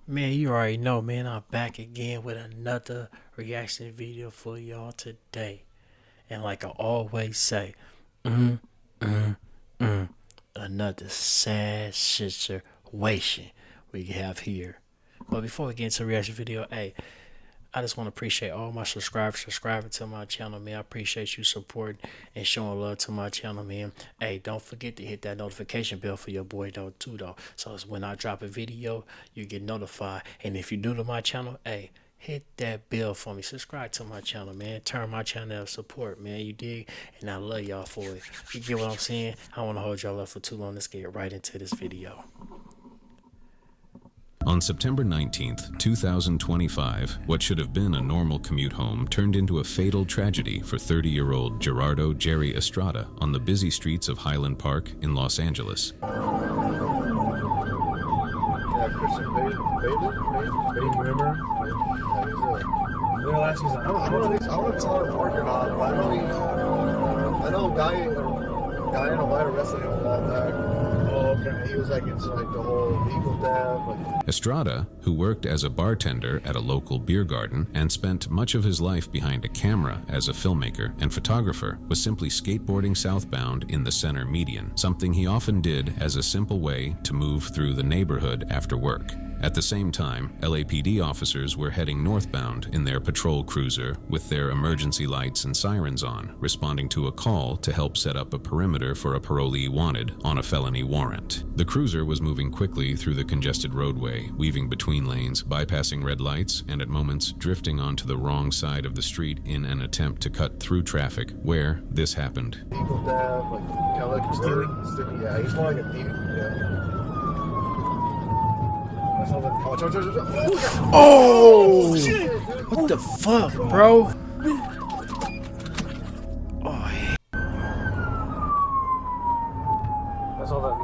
Man, you already know, man. I'm back again with another reaction video for y'all today. And like I always say, mm, mm, mm, another sad situation we have here. But before we get into the reaction video, hey, I just want to appreciate all my subscribers subscribing to my channel, man. I appreciate you supporting and showing love to my channel, man. Hey, don't forget to hit that notification bell for your boy though too though. So it's when I drop a video, you get notified. And if you're new to my channel, hey, hit that bell for me. Subscribe to my channel, man. Turn my channel up support, man. You dig? And I love y'all for it. You get what I'm saying? I don't want to hold y'all up for too long. Let's get right into this video. On September 19th, 2025, what should have been a normal commute home turned into a fatal tragedy for 30-year-old Gerardo Jerry Estrada on the busy streets of Highland Park in Los Angeles. Yeah, Christian Bailey, remember? Yeah, he's a last season. I don't know if it's work or not, but I know a guy in a white arrested him a while back. Oh, okay. He was like into like the whole legal death. Estrada, who worked as a bartender at a local beer garden and spent much of his life behind a camera as a filmmaker and photographer, was simply skateboarding southbound in the center median, something he often did as a simple way to move through the neighborhood after work. At the same time, LAPD officers were heading northbound in their patrol cruiser with their emergency lights and sirens on, responding to a call to help set up a perimeter for a parolee wanted on a felony warrant. The cruiser was moving quickly through the congested roadway, weaving between lanes, bypassing red lights, and at moments drifting onto the wrong side of the street in an attempt to cut through traffic, where this happened. Legal death, like kind of like Steven. Yeah, he's more like a thief. Yeah. Oh! What the fuck, bro? Oh, That's all that.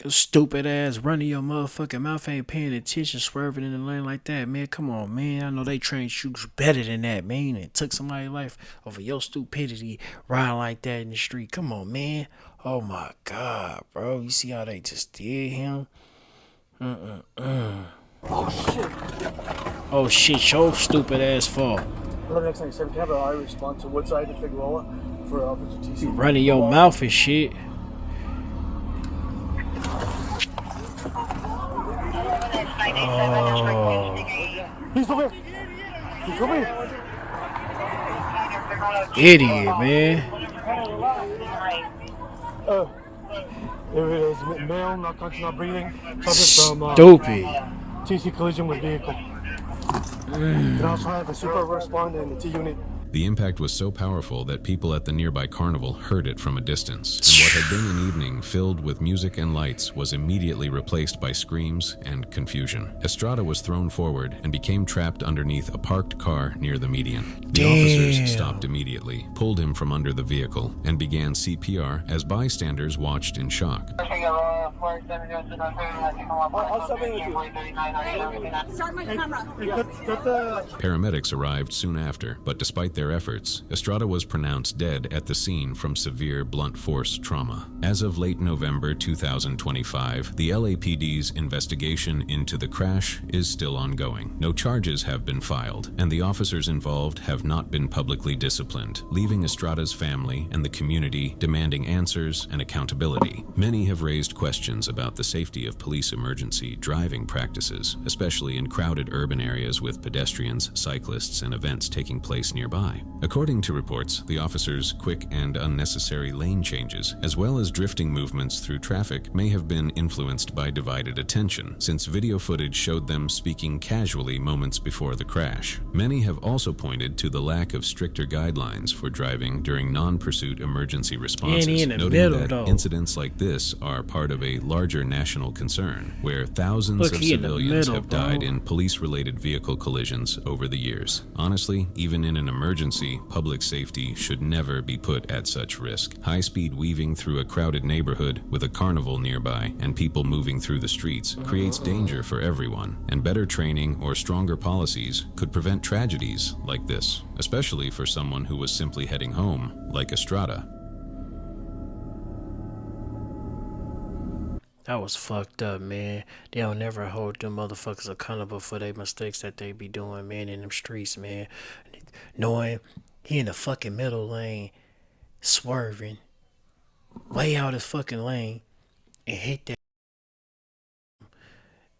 Yo, stupid ass running your motherfucking mouth, ain't paying attention, swerving in the lane like that, man. Come on, man. I know they trained you better than that, man. And took somebody's life over your stupidity riding like that in the street. Come on, man. Oh my God, bro. You see how they just did him? Oh shit, your stupid ass fault. The next thing, Sam Campbell, I respond to Woodside and Figueroa for TC. You running your mouth and shit. Oh. He's over here. He's over here. Idiot, man. There it is. Male, not conscious, not breathing. From Stupid. TC collision with vehicle. And also have the super respond and the T unit. The impact was so powerful that people at the nearby carnival heard it from a distance, and what had been an evening filled with music and lights was immediately replaced by screams and confusion. Estrada was thrown forward and became trapped underneath a parked car near the median. The officers stopped immediately, pulled him from under the vehicle, and began CPR as bystanders watched in shock. Start my camera. Paramedics arrived soon after, but despite their efforts, Estrada was pronounced dead at the scene from severe blunt force trauma. As of late November 2025, the LAPD's investigation into the crash is still ongoing. No charges have been filed, and the officers involved have not been publicly disciplined, leaving Estrada's family and the community demanding answers and accountability. Many have raised questions about the safety of police emergency driving practices, especially in crowded urban areas with pedestrians, cyclists, and events taking place nearby. According to reports, the officers' quick and unnecessary lane changes, as well as drifting movements through traffic, may have been influenced by divided attention, since video footage showed them speaking casually moments before the crash. Many have also pointed to the lack of stricter guidelines for driving during non-pursuit emergency responses, noting that incidents like this are part of a larger national concern, where thousands of civilians have died in police-related vehicle collisions over the years. Honestly, even in an emergency, public safety should never be put at such risk. High-speed weaving through a crowded neighborhood with a carnival nearby and people moving through the streets creates danger for everyone, and better training or stronger policies could prevent tragedies like this, especially for someone who was simply heading home, like Estrada. That was fucked up, man. They don't never hold them motherfuckers accountable for their mistakes that they be doing, man, in them streets, man. Knowing he in the fucking middle lane, swerving, way out his fucking lane, and hit that.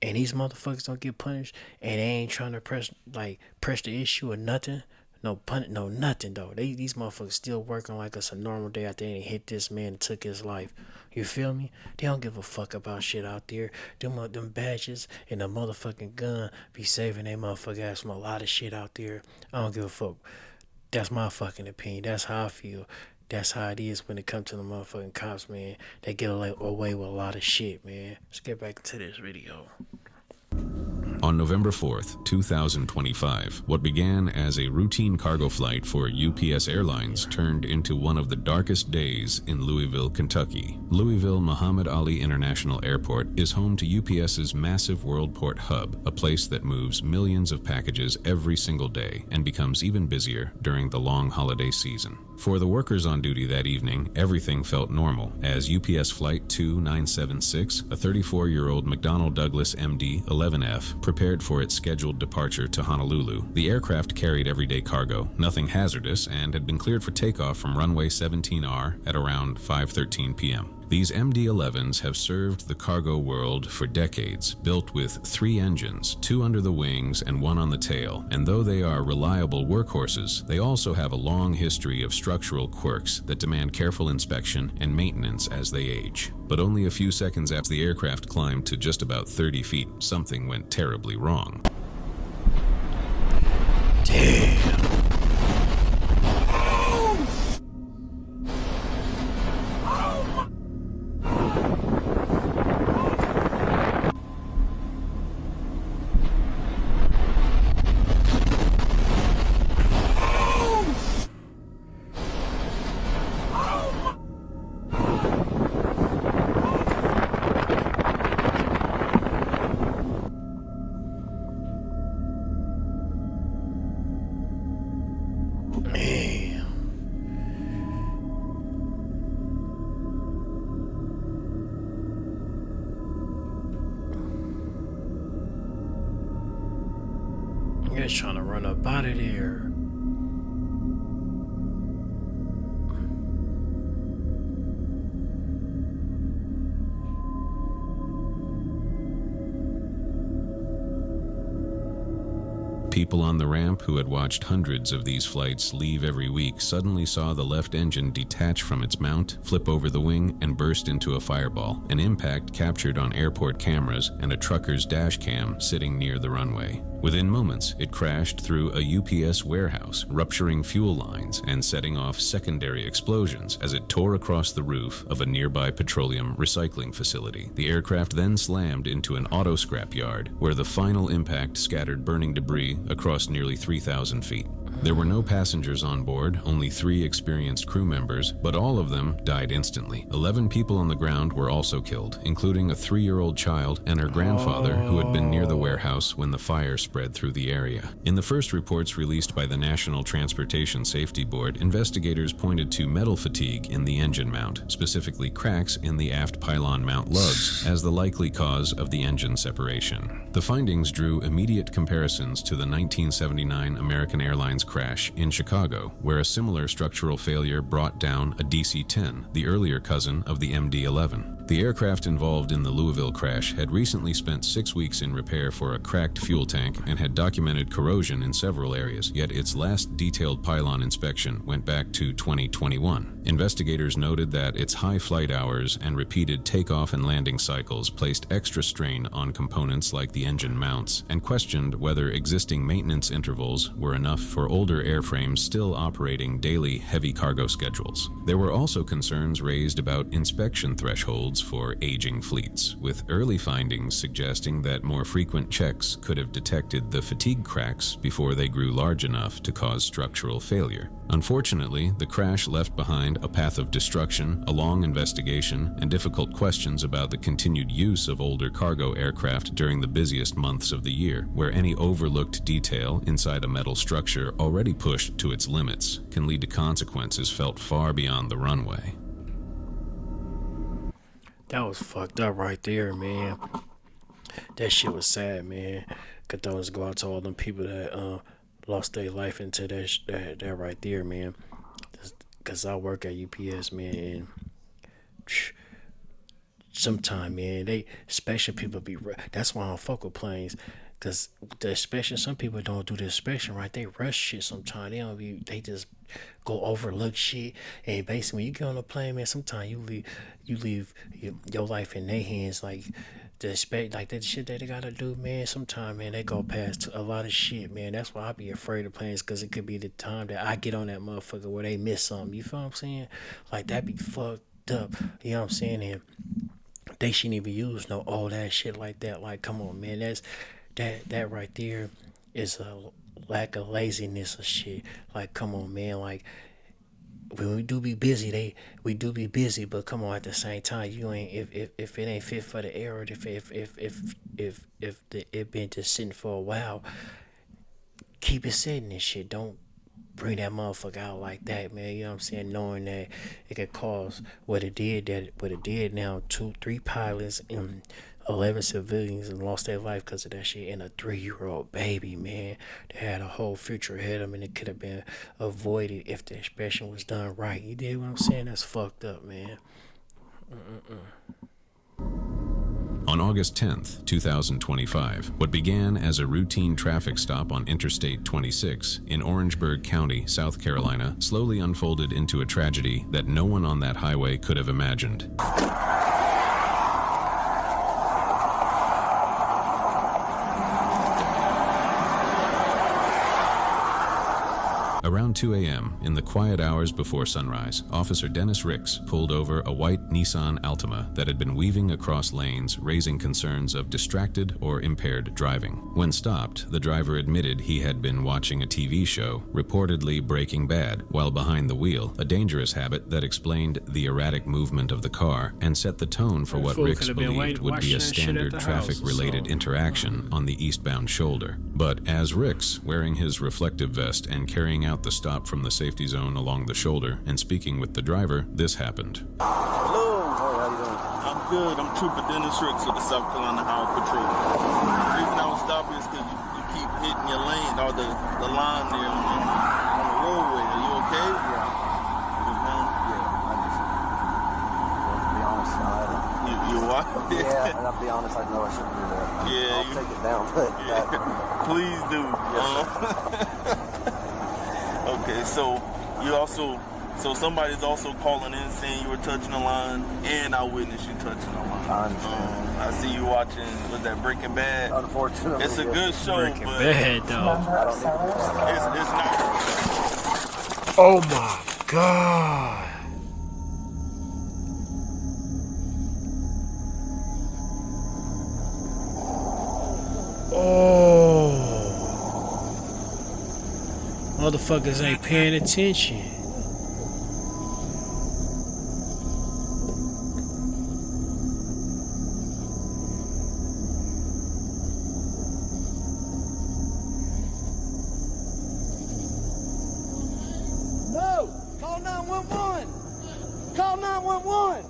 And these motherfuckers don't get punished, and they ain't trying to press the issue or nothing. No nothing though. These motherfuckers still working like it's a normal day after they hit this man and took his life. You feel me? They don't give a fuck about shit out there. Them badges and the motherfucking gun be saving they motherfucking ass from a lot of shit out there. I don't give a fuck. That's my fucking opinion. That's how I feel. That's how it is when it comes to the motherfucking cops, man. They get away with a lot of shit, man. Let's get back to this video. On November 4th, 2025, what began as a routine cargo flight for UPS Airlines turned into one of the darkest days in Louisville, Kentucky. Louisville Muhammad Ali International Airport is home to UPS's massive Worldport hub, a place that moves millions of packages every single day and becomes even busier during the long holiday season. For the workers on duty that evening, everything felt normal as UPS Flight 2976, a 34-year-old McDonnell Douglas MD-11F, prepared for its scheduled departure to Honolulu. The aircraft carried everyday cargo, nothing hazardous, and had been cleared for takeoff from runway 17R at around 5:13 p.m. These MD-11s have served the cargo world for decades, built with 3 engines, 2 under the wings and 1 on the tail, and though they are reliable workhorses, they also have a long history of structural quirks that demand careful inspection and maintenance as they age. But only a few seconds after the aircraft climbed to just about 30 feet, something went terribly wrong. Damn. You're just trying to run up out of there. People on the ramp who had watched hundreds of these flights leave every week suddenly saw the left engine detach from its mount, flip over the wing, and burst into a fireball, an impact captured on airport cameras and a trucker's dash cam sitting near the runway. Within moments, it crashed through a UPS warehouse, rupturing fuel lines and setting off secondary explosions as it tore across the roof of a nearby petroleum recycling facility. The aircraft then slammed into an auto scrap yard, where the final impact scattered burning debris across nearly 3,000 feet. There were no passengers on board, only 3 experienced crew members, but all of them died instantly. 11 people on the ground were also killed, including a 3-year-old child and her grandfather who had been near the warehouse when the fire spread through the area. In the first reports released by the National Transportation Safety Board, investigators pointed to metal fatigue in the engine mount, specifically cracks in the aft pylon mount lugs, as the likely cause of the engine separation. The findings drew immediate comparisons to the 1979 American Airlines crash in Chicago, where a similar structural failure brought down a DC-10, the earlier cousin of the MD-11. The aircraft involved in the Louisville crash had recently spent 6 weeks in repair for a cracked fuel tank and had documented corrosion in several areas, yet its last detailed pylon inspection went back to 2021. Investigators noted that its high flight hours and repeated takeoff and landing cycles placed extra strain on components like the engine mounts, and questioned whether existing maintenance intervals were enough for older airframes still operating daily heavy cargo schedules. There were also concerns raised about inspection thresholds for aging fleets, with early findings suggesting that more frequent checks could have detected the fatigue cracks before they grew large enough to cause structural failure. Unfortunately, the crash left behind a path of destruction, a long investigation, and difficult questions about the continued use of older cargo aircraft during the busiest months of the year, where any overlooked detail inside a metal structure already pushed to its limits can lead to consequences felt far beyond the runway. That was fucked up right there, man. That shit was sad, man. Condolences go out to all them people that lost their life into that right there, man. Cause I work at UPS, man, and sometime, man, they special people be. That's why I don't fuck with planes. Cause the inspection, some people don't do the inspection right. They rush shit sometimes. They don't be. They just go overlook shit. And basically, when you get on a plane, man, sometimes you leave your life in their hands. Like the expect, like that shit that they gotta do, man. Sometimes, man, they go past a lot of shit, man. That's why I be afraid of planes, cause it could be the time that I get on that motherfucker where they miss something. You feel what I'm saying? Like that be fucked up. You know what I'm saying? And they shouldn't even use no all that shit like that. Like, come on, man. That right there is a lack of laziness or shit. Like, come on, man. Like, when we do be busy, we do be busy, but come on, at the same time, you ain't if it ain't fit for the era, if it been just sitting for a while, keep it sitting and shit. Don't bring that motherfucker out like that, man. You know what I'm saying? Knowing that it could cause what it did now, 2-3 pilots and 11 civilians and lost their life because of that shit, and a 3-year-old baby, man. They had a whole future ahead of them, and it could have been avoided if the inspection was done right. You dig what I'm saying? That's fucked up, man. On August 10th, 2025, what began as a routine traffic stop on Interstate 26 in Orangeburg County, South Carolina, slowly unfolded into a tragedy that no one on that highway could have imagined. Around 2 a.m., in the quiet hours before sunrise, Officer Dennis Ricks pulled over a white Nissan Altima that had been weaving across lanes, raising concerns of distracted or impaired driving. When stopped, the driver admitted he had been watching a TV show, reportedly Breaking Bad, while behind the wheel, a dangerous habit that explained the erratic movement of the car and set the tone for what Ricks believed would be a standard traffic-related interaction on the eastbound shoulder. But as Ricks, wearing his reflective vest and carrying out the stop from the safety zone along the shoulder and speaking with the driver, this happened. Hello. How you doing? I'm good. I'm Trooper Dennis Ricks of the South Carolina Highway Patrol. The reason I was stopping is because you keep hitting your lane or the line there on the roadway. Are you okay? Yeah. I just want to be honest. You what? Yeah, and I'll be honest, I know I shouldn't do that. Yeah. I'll take it down, but please do. Yes, Okay, so somebody's also calling in saying you were touching the line, and I witnessed you touching the line. I understand. I see you watching, was that Breaking Bad? Unfortunately, It's a good show, Breaking but Bad, dog. it's not. Oh my god. Oh. Motherfuckers ain't paying attention. No! Call 911! Call 911!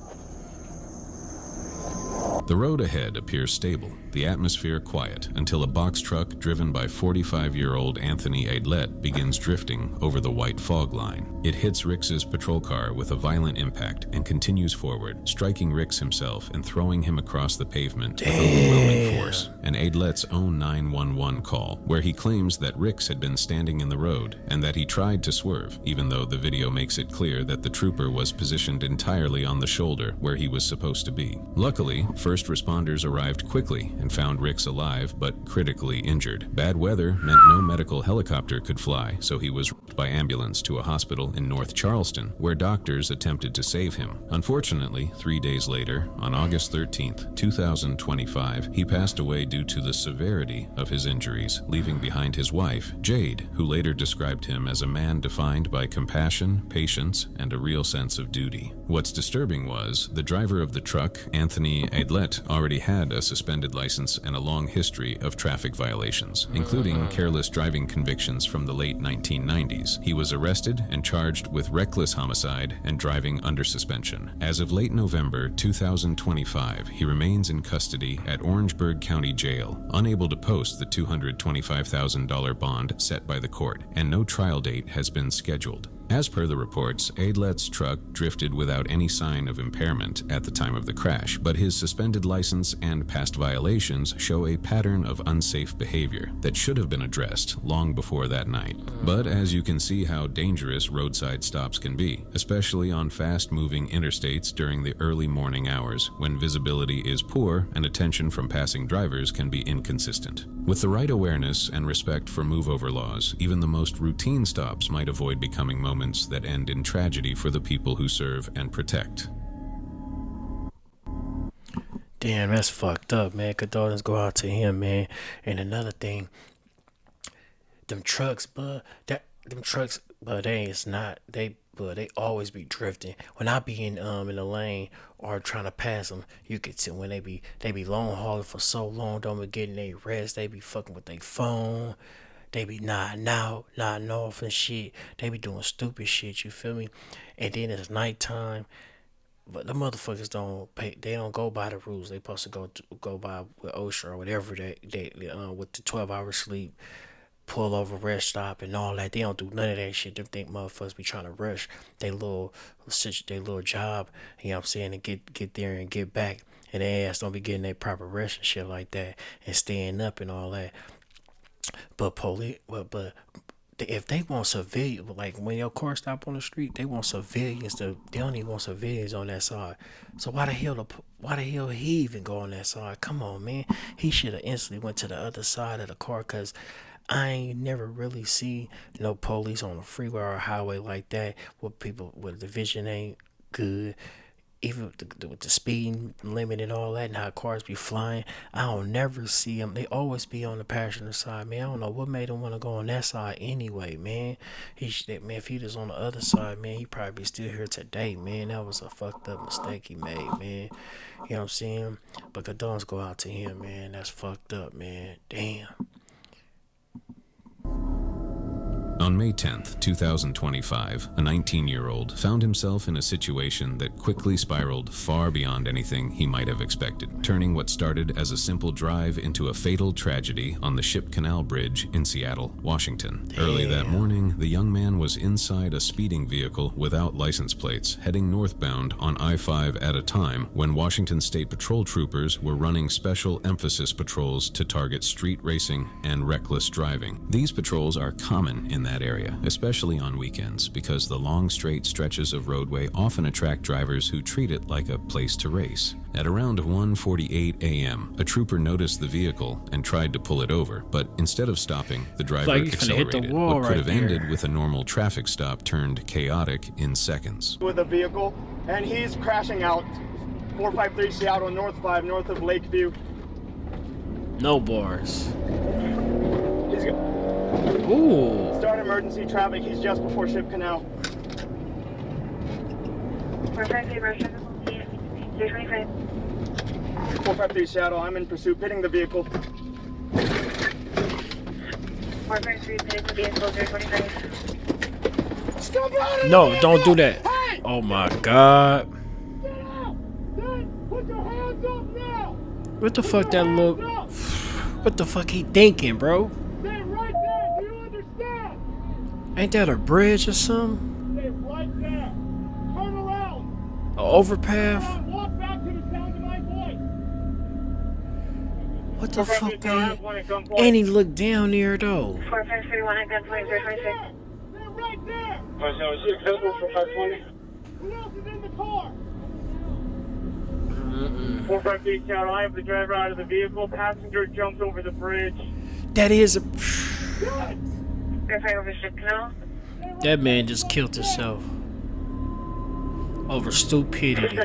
The road ahead appears stable, the atmosphere quiet, until a box truck driven by 45-year-old Anthony Aidlet begins drifting over the white fog line. It hits Ricks's patrol car with a violent impact and continues forward, striking Ricks himself and throwing him across the pavement with overwhelming force. An Aidlet's own 911 call, where he claims that Ricks had been standing in the road and that he tried to swerve, even though the video makes it clear that the trooper was positioned entirely on the shoulder where he was supposed to be. Luckily, first responders arrived quickly and found Ricks alive but critically injured. Bad weather meant no medical helicopter could fly, so he was rushed by ambulance to a hospital in North Charleston, where doctors attempted to save him. Unfortunately, 3 days later, on August 13th, 2025, he passed away due to the severity of his injuries, leaving behind his wife, Jade, who later described him as a man defined by compassion, patience, and a real sense of duty. What's disturbing was, the driver of the truck, Anthony Aidlet, but already had a suspended license and a long history of traffic violations, including careless driving convictions from the late 1990s. He was arrested and charged with reckless homicide and driving under suspension. As of late November 2025, he remains in custody at Orangeburg County Jail, unable to post the $225,000 bond set by the court, and no trial date has been scheduled. As per the reports, Aidlet's truck drifted without any sign of impairment at the time of the crash, but his suspended license and past violations show a pattern of unsafe behavior that should have been addressed long before that night. But as you can see how dangerous roadside stops can be, especially on fast-moving interstates during the early morning hours when visibility is poor and attention from passing drivers can be inconsistent. With the right awareness and respect for move-over laws, even the most routine stops might avoid becoming moments that end in tragedy for the people who serve and protect. Damn, that's fucked up, man. Condolences go out to him, man. And another thing, them trucks, bud, they always be drifting. When I be in the lane or trying to pass them, you could see when they be long hauling for so long, don't be getting their rest. They be fucking with their phone. They be nodding off and shit. They be doing stupid shit, you feel me? And then it's nighttime. But the motherfuckers don't pay. They don't go by the rules. They supposed to go by with OSHA or whatever they with the 12-hour sleep, pull over, rest stop, and all that. They don't do none of that shit. Them think motherfuckers be trying to rush their little job. You know what I'm saying? And get there and get back. And their ass don't be getting their proper rest and shit like that, and staying up and all that. But if they want civilians, like when your car stop on the street, they want civilians. They don't even want civilians on that side. So why the hell he even go on that side? Come on, man. He should have instantly went to the other side of the car, cause I ain't never really see no police on a freeway or a highway like that with people with the vision ain't good. Even with the speed limit and all that, and how cars be flying, I don't never see them. They always be on the passenger side, man. I don't know what made him want to go on that side anyway, man. Man, if he was on the other side, man, he probably be still here today, man. That was a fucked up mistake he made, man. You know what I'm saying? But condolences go out to him, man. That's fucked up, man. Damn. On May 10th, 2025, a 19-year-old found himself in a situation that quickly spiraled far beyond anything he might have expected, turning what started as a simple drive into a fatal tragedy on the Ship Canal Bridge in Seattle, Washington. Damn. Early that morning, the young man was inside a speeding vehicle without license plates, heading northbound on I-5 at a time when Washington State Patrol troopers were running special emphasis patrols to target street racing and reckless driving. These patrols are common in that area, especially on weekends, because the long straight stretches of roadway often attract drivers who treat it like a place to race. At around 1:48 a.m., a trooper noticed the vehicle and tried to pull it over, but instead of stopping, the driver accelerated. What could have ended with a normal traffic stop turned chaotic in seconds. With a vehicle, and he's crashing out 453 Seattle North 5, north of Lakeview. No bars. Ooh. Start emergency traffic. He's just before Ship Canal. 453 Seattle. I'm in pursuit, pitting the vehicle. 453 pitting the vehicle. 025. Stop running! No, don't do that. Hey! Oh my God. Get out! Then put your hands up now! What the fuck that look? What the fuck he thinking, bro? Stay right there. Do you understand? Ain't that a bridge or something? Stay right there. Turn around. A overpass? Walk back to the sound of my voice. What the fuck, man? And he looked down there though. 4531 at gunpoint 026. Stay right there. 520. Who else is in the car? 453 Seattle. I have the driver out of the vehicle. Passenger jumped over the bridge. That is a. Verify over Ship Canal. That man just killed himself over stupidity.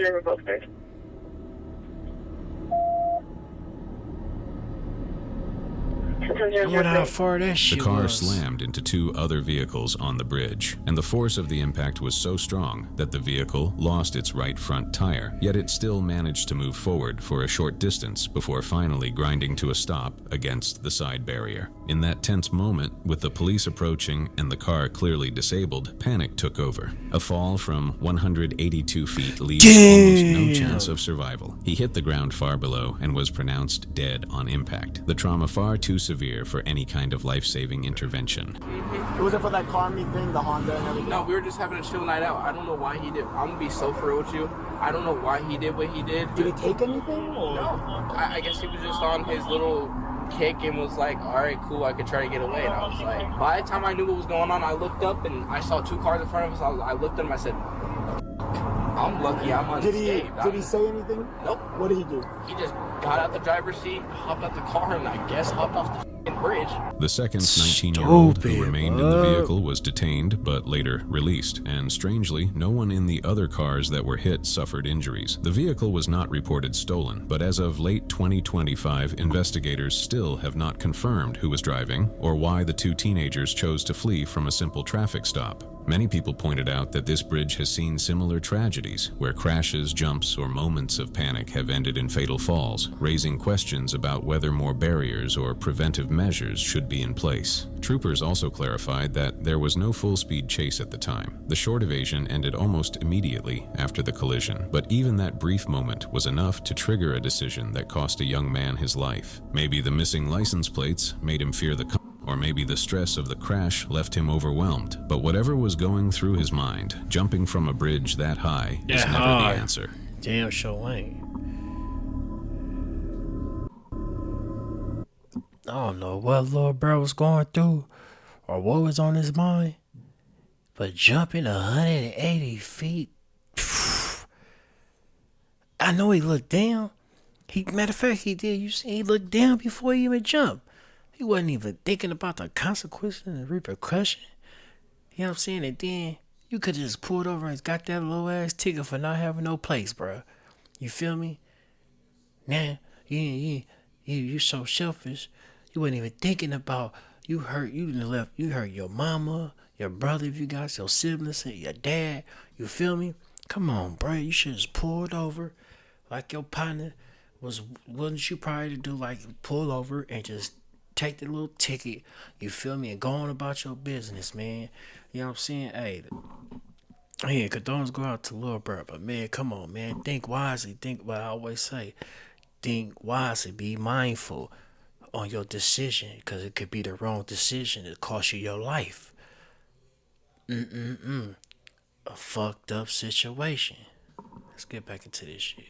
I wonder how far that The shit car was. slammed into two other vehicles on the bridge, and the force of the impact was so strong that the vehicle lost its right front tire, yet it still managed to move forward for a short distance before finally grinding to a stop against the side barrier. In that tense moment, with the police approaching and the car clearly disabled, panic took over. A fall from 182 feet leaves almost no chance of survival. He hit the ground far below and was pronounced dead on impact. The trauma far too severe for any kind of life-saving intervention. Was it for that car meet thing, the Honda and everything? No, we were just having a chill night out. I don't know why he did. I'm gonna be so for real with you. I don't know why he did what he did. Did he take anything? Or? No. I guess he was just on his little kick and was like, all right, cool, I could try to get away. And I was like, by the time I knew what was going on, I looked up and I saw two cars in front of us. I looked at him, I said, I'm lucky I'm unscathed. Did he say anything? Nope. What did he do? He just got out the driver's seat, hopped out the car, and I guess hopped off the f***ing bridge. The second 19-year-old Stupid, who remained in the vehicle was detained but later released, and strangely, no one in the other cars that were hit suffered injuries. The vehicle was not reported stolen, but as of late 2025, investigators still have not confirmed who was driving or why the two teenagers chose to flee from a simple traffic stop. Many people pointed out that this bridge has seen similar tragedies, where crashes, jumps, or moments of panic have ended in fatal falls, raising questions about whether more barriers or preventive measures should be in place. Troopers also clarified that there was no full-speed chase at the time. The short evasion ended almost immediately after the collision, but even that brief moment was enough to trigger a decision that cost a young man his life. Maybe the missing license plates made him fear the or maybe the stress of the crash left him overwhelmed. But whatever was going through his mind, jumping from a bridge that high is never the answer. Damn sure ain't. I don't know what little bro was going through or what was on his mind, but jumping 180 feet, I know he looked down. Matter of fact, he did. You see, he looked down before he even jumped. He wasn't even thinking about the consequences and the repercussion. You know what I'm saying? And then you could just pulled over and got that little ass ticket for not having no place, bro. You feel me? Now, you so selfish. You wasn't even thinking about you hurt your mama, your brother if you got your siblings, and your dad. You feel me? Come on, bro. You should just pulled over like your partner wasn't you probably to do, like pull over and just take the little ticket, you feel me, and go on about your business, man. You know what I'm saying? Hey, yeah, condolences go out to Lil Bro, but man, come on, man. Think wisely. Think what I always say. Think wisely. Be mindful on your decision, because it could be the wrong decision. It cost you your life. A fucked up situation. Let's get back into this shit.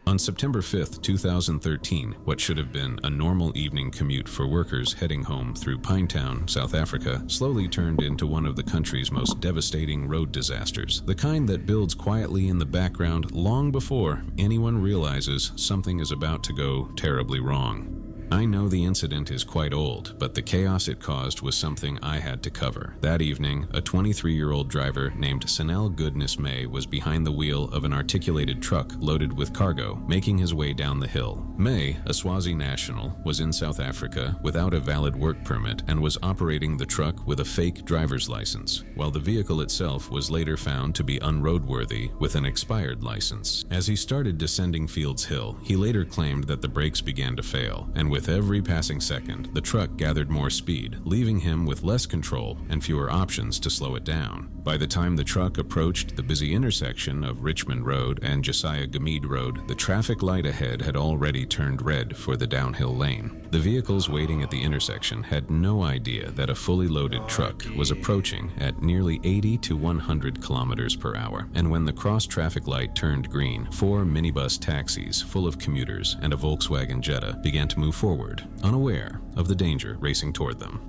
On September 5th, 2013, what should have been a normal evening commute for workers heading home through Pinetown, South Africa, slowly turned into one of the country's most devastating road disasters, the kind that builds quietly in the background long before anyone realizes something is about to go terribly wrong. I know the incident is quite old, but the chaos it caused was something I had to cover. That evening, a 23-year-old driver named Sanel Goodness May was behind the wheel of an articulated truck loaded with cargo, making his way down the hill. May, a Swazi national, was in South Africa without a valid work permit and was operating the truck with a fake driver's license, while the vehicle itself was later found to be unroadworthy with an expired license. As he started descending Fields Hill, he later claimed that the brakes began to fail, and with every passing second, the truck gathered more speed, leaving him with less control and fewer options to slow it down. By the time the truck approached the busy intersection of Richmond Road and Josiah Gamede Road, the traffic light ahead had already turned red for the downhill lane. The vehicles waiting at the intersection had no idea that a fully loaded truck was approaching at nearly 80 to 100 kilometers per hour, and when the cross traffic light turned green, 4 minibus taxis full of commuters and a Volkswagen Jetta began to move forward, unaware of the danger racing toward them.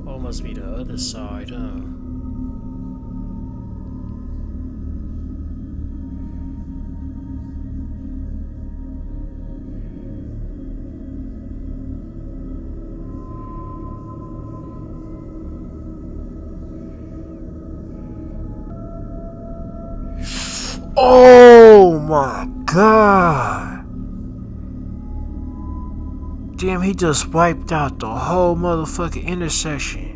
Oh, must be the other side, huh? Oh my god. Damn, he just wiped out the whole motherfucking intersection.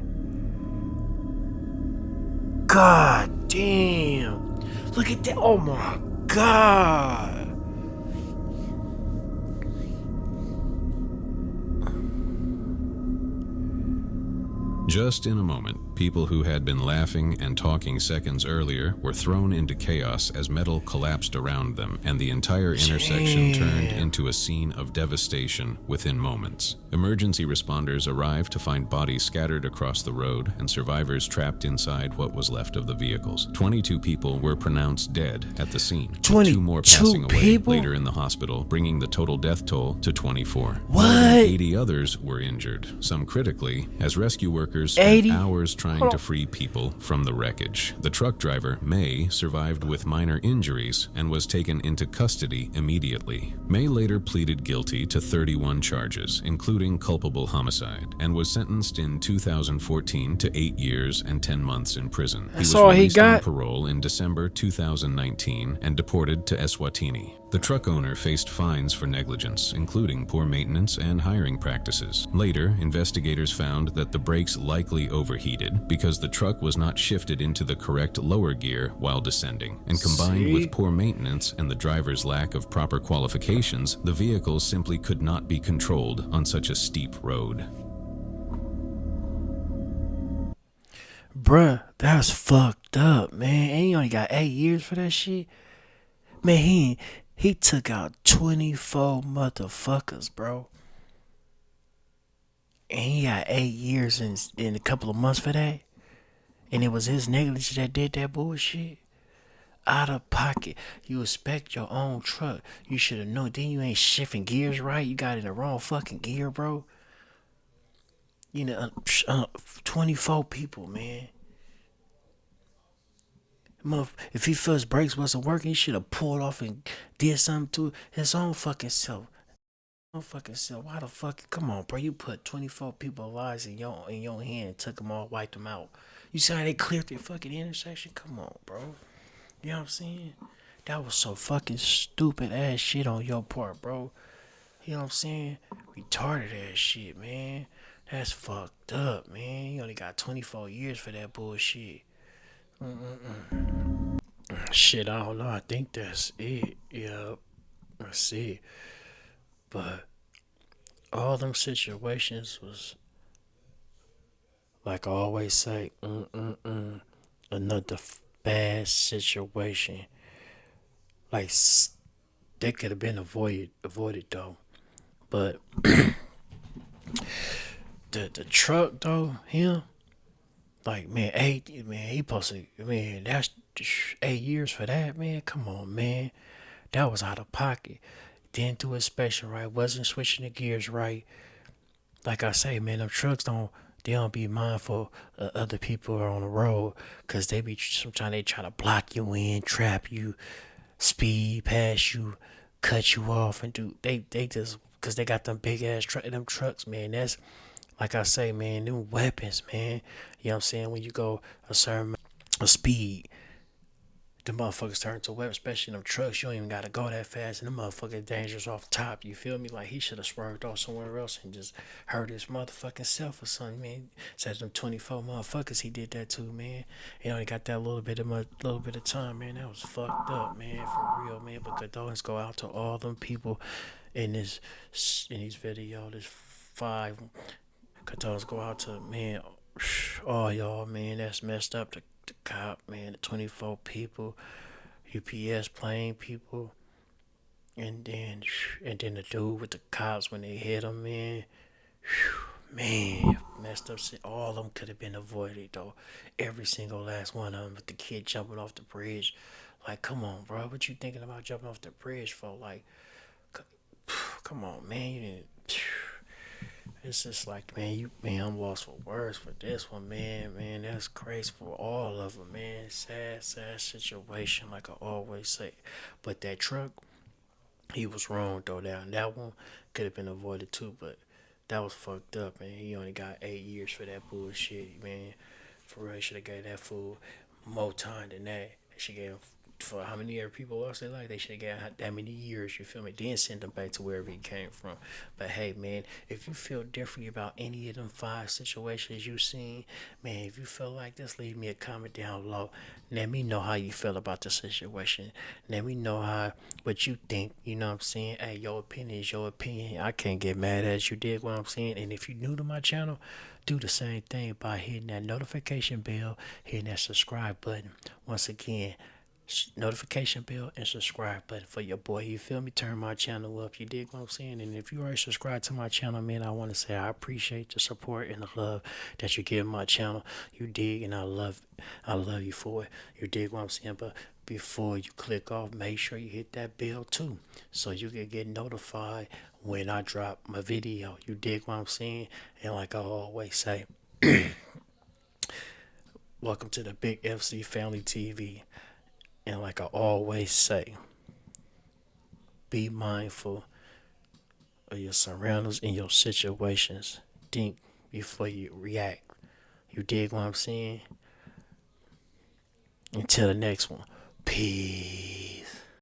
God damn. Look at that. Oh my god. Just in a moment, people who had been laughing and talking seconds earlier were thrown into chaos as metal collapsed around them, and the entire intersection turned into a scene of devastation within moments. Emergency responders arrived to find bodies scattered across the road and survivors trapped inside what was left of the vehicles. 22 people were pronounced dead at the scene, with 2 more passing away later in the hospital, bringing the total death toll to 24. What? More than 80 others were injured, some critically, as rescue workers spent hours trying to free people from the wreckage. The truck driver, May, survived with minor injuries and was taken into custody immediately. May later pleaded guilty to 31 charges, including culpable homicide, and was sentenced in 2014 to 8 years and 10 months in prison. He was released on parole in December 2019 and deported to Eswatini. The truck owner faced fines for negligence, including poor maintenance and hiring practices. Later, investigators found that the brakes likely overheated because the truck was not shifted into the correct lower gear while descending. And combined with poor maintenance and the driver's lack of proper qualifications, the vehicle simply could not be controlled on such a steep road. Bruh, that's fucked up, man. And he only got 8 years for that shit. Man, he took out 24 motherfuckers, bro. And he got 8 years in a couple of months for that. And it was his negligence that did that bullshit. Out of pocket. You inspect your own truck. You should have known. Then you ain't shifting gears right. You got in the wrong fucking gear, bro. You know, 24 people, man. If he felt his brakes wasn't working, he should have pulled off and did something to his own fucking self. Why the fuck? Come on, bro. You put 24 people's lives in your hand and took them all, wiped them out. You see how they cleared the fucking intersection? Come on, bro. You know what I'm saying? That was so fucking stupid ass shit on your part, bro. You know what I'm saying? Retarded ass shit, man. That's fucked up, man. You only got 24 years for that bullshit. Shit, I don't know. I think that's it. Yeah, that's it. But all them situations was, like I always say, another bad situation. Like they could have been avoided though. But the truck though, him. Like, man, he supposed to, man, that's 8 years for that, man. Come on, man. That was out of pocket. Didn't do inspection right. Wasn't switching the gears right. Like I say, man, them trucks don't be mindful of other people on the road. Because sometimes they try to block you in, trap you, speed past you, cut you off, and they just, because they got them big ass trucks, man. That's, like I say, man, them weapons, man. You know what I'm saying? When you go a certain speed, the motherfuckers turn to a weapon, especially in them trucks. You don't even gotta go that fast, and the motherfucking dangerous off top. You feel me? Like he should have swerved off somewhere else and just hurt his motherfucking self or something, man. Said them 24 motherfuckers, he did that too, man. He only got that little bit of time, man. That was fucked up, man, for real, man. But condolences go out to all them people in this video. This 5. Condolences go out to, man, all y'all, man. That's messed up. The cop, man, the 24 people, UPS plane people, and then the dude with the cops when they hit him, man. Man, messed up shit. All of them could have been avoided though. Every single last one of them. With the kid jumping off the bridge, like, come on, bro. What you thinking about jumping off the bridge for? Like, come on, man. You didn't. It's just like, man, I'm lost for words for this one, man. Man, that's crazy for all of them, man. Sad situation, like I always say. But that truck, he was wrong, though. That one could have been avoided, too, but that was fucked up, man. He only got 8 years for that bullshit, man. For real, should have gave that fool more time than that. She gave him for how many other people else they like, they should have got that many years, you feel me? Then send them back to wherever he came from. But hey, man, if you feel differently about any of them 5 situations you seen, man, if you feel like this, leave me a comment down low. Let me know how you feel about the situation. Let me know what you think. You know what I'm saying? Hey, your opinion is your opinion. I can't get mad at you. Dig what I'm saying? And if you're new to my channel, do the same thing by hitting that notification bell, hitting that subscribe button. Once again, notification bell and subscribe button for your boy. You feel me? Turn my channel up. You dig what I'm saying? And if you already subscribed to my channel, man, I want to say I appreciate the support and the love that you give my channel. You dig, and I love you for it. You dig what I'm saying? But before you click off, make sure you hit that bell too, so you can get notified when I drop my video. You dig what I'm saying? And like I always say, welcome to the Big FC Family TV. And like I always say, be mindful of your surroundings and your situations. Think before you react. You dig what I'm saying? Until the next one. Peace.